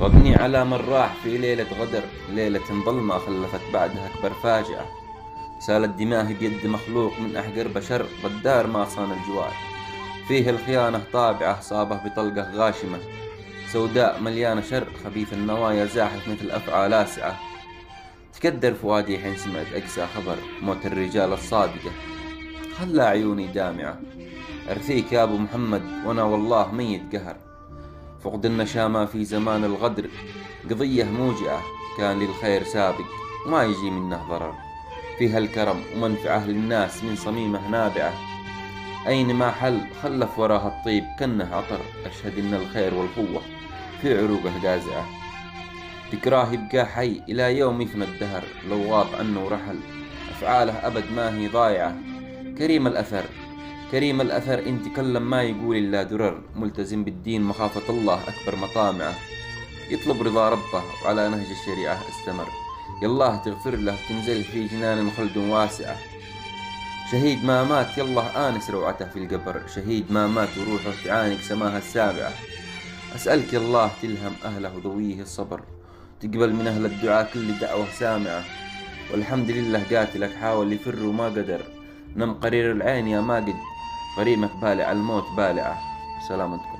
وابني على من راح في ليلة غدر، ليلة ظلمة خلفت بعدها أكبر فاجعة. سالت دماهي بيد مخلوق من أحقر بشر، غدار ما صان الجوار. فيه الخيانة طابعة، صابه بطلقة غاشمة سوداء مليانة شر، خبيث النوايا زاحف مثل أفعى لاسعة. تكدر فؤادي حين سمعت أقسى خبر موت الرجال الصادقة، خلى عيوني دامعة. أرثيك يا أبو محمد وأنا والله ميت قهر، فقد النشامة في زمان الغدر قضية موجعة. كان للخير سابق وما يجي منه ضرر، فيها الكرم ومنفعة للناس من صميمه نابعة. أين ما حل خلف وراها الطيب كنه عطر، أشهد إن الخير والقوة في عروقه جازعة. ذكراه يبقى حي إلى يوم يفنى الدهر، لو غاب عنه ورحل أفعاله أبد ما هي ضايعة. كريم الأثر كريم الأثر إن تكلم ما يقول إلا درر، ملتزم بالدين مخافة الله أكبر مطامعه. يطلب رضا ربه وعلى نهج الشريعة استمر، يالله تغفر له تنزل في جنان خلد واسعة. شهيد ما مات يالله آنس روعته في القبر، شهيد ما مات وروحه تعانق سماها السابعة. أسألك يالله تلهم أهله ذويه الصبر، تقبل من أهل الدعاء كل دعوة سامعة. والحمد لله قاتلك حاول يفر وما قدر، نم قرير العين يا ماجد غريمك بالع الموت بالعة. سلامتكم.